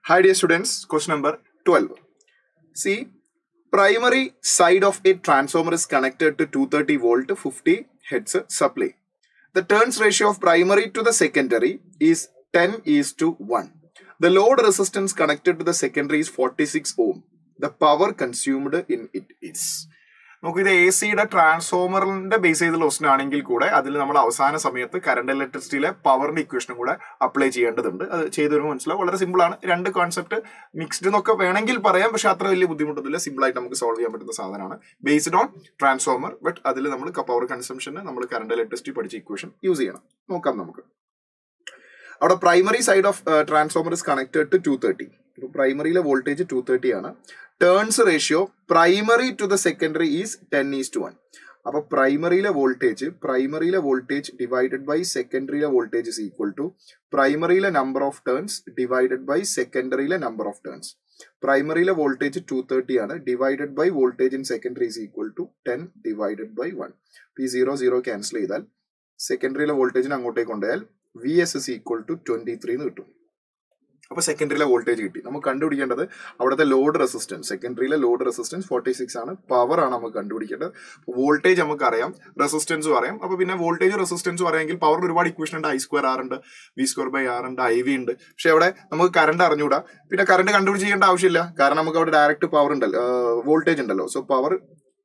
Hi dear students, question number 12. See, primary side of a transformer is connected to 230 volt 50 hertz supply. The turns ratio of primary to the secondary is 10:1. The load resistance connected to the secondary is 46 ohm. The power consumed in it is. നമുക്ക് ഇത് A സിയുടെ ട്രാൻസ്ഫോമറിന്റെ base ചെയ്തുള്ള question ആണെങ്കിൽ കൂടെ അതിൽ നമ്മൾ അവസാന സമയത്ത് കറണ്ട് ഇലക്ട്രിസിറ്റിയിലെ പവറിന്റെ ഇക്വേഷനും കൂടെ അപ്ലൈ ചെയ്യേണ്ടതുണ്ട്. അത് ചെയ്തു വരുമ്പോൾ മനസ്സിലാവും. വളരെ സിമ്പിൾ ആണ്. രണ്ട് കോൺസെപ്റ്റ് മിക്സ്ഡ് എന്നൊക്കെ വേണമെങ്കിൽ പറയാം, പക്ഷെ അത്ര വലിയ ബുദ്ധിമുട്ടൊന്നുമില്ല. സിമ്പിൾ ആയിട്ട് നമുക്ക് സോൾവ് ചെയ്യാൻ പറ്റുന്ന സാധനമാണ്. ബേസ്ഡ് ഓൺ ട്രാൻസ്ഫോമർ, ബട്ട് അതിൽ നമ്മൾ പവർ കൺസംഷന് നമ്മൾ കറണ്ട് ഇലക്ട്രിസിറ്റി പഠിച്ച ഇക്വേഷൻ യൂസ് ചെയ്യണം. നോക്കാം നമുക്ക്. അവിടെ primary side of transformer is connected to 230. ഇപ്പോൾ പ്രൈമറിയിലെ വോൾട്ടേജ് 230 ആണ്. Turns ratio primary to the secondary is 10:1. അപ്പൊ പ്രൈമറിയിലെ വോൾട്ടേജ് ഡിവൈഡഡ് ബൈ സെക്കൻഡറിയിലെ വോൾട്ടേജ് ഇസ് ഈക്വൽ ടു പ്രൈമറിയിലെ number of turns divided by സെക്കൻഡറിയിലെ നമ്പർ ഓഫ് ടേൺസ്. പ്രൈമറിയിലെ വോൾട്ടേജ് 230 ആണ്. Divided by voltage in secondary is equal to 10 divided by 1. ഈ 0 cancel ചെയ്താൽ സെക്കൻഡറിയിലെ വോൾട്ടേജിന് അങ്ങോട്ടേക്ക് കൊണ്ടുപോയാൽ VS is equal to 23 എന്ന് കിട്ടും. അപ്പൊ സെക്കൻഡറിയിലെ വോൾട്ടേജ് കിട്ടി. നമുക്ക് കണ്ടുപിടിക്കേണ്ടത് അവിടുത്തെ ലോഡ് റെസിസ്റ്റൻസ്. സെക്കൻഡറിയിലെ ലോഡ് റെസിസ്റ്റൻസ് 46 ആണ്. പവർ ആണ് നമുക്ക് കണ്ടുപിടിക്കേണ്ടത്. വോൾട്ടേജ് നമുക്ക് അറിയാം, റെസിസ്റ്റൻസും അറിയാം. അപ്പൊ പിന്നെ വോൾട്ടേജ് റെസിസ്റ്റൻസും അറിയാമെങ്കിൽ പവറിന് ഒരുപാട് ഇക്വേഷൻ ഉണ്ട്. I²R ഉണ്ട്, V²/R ഉണ്ട്, IV ഉണ്ട്. പക്ഷെ അവിടെ നമുക്ക് കറണ്ട് അറിഞ്ഞൂടാ. പിന്നെ കറണ്ട് കണ്ടുപിടിച്ച് ചെയ്യേണ്ട ആവശ്യമില്ല, കാരണം നമുക്ക് അവിടെ ഡയറക്റ്റ് പവർ ഉണ്ടല്ലോ, വോൾട്ടേജ് ഉണ്ടല്ലോ. So power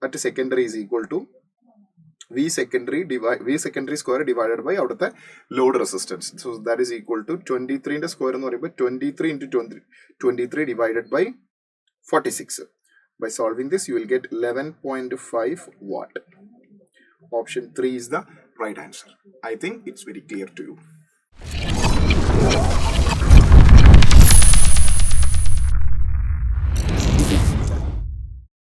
at secondary is equal to V secondary square divided by അവിടുത്തെ load resistance. So that is equal to 23ന്റെ സ്ക്വയർ എന്ന് പറയുമ്പോൾ 23 into 23 divided by 46. By solving this, you will get 11.5 watt. Option 3 is the right answer. I think it's very clear to you.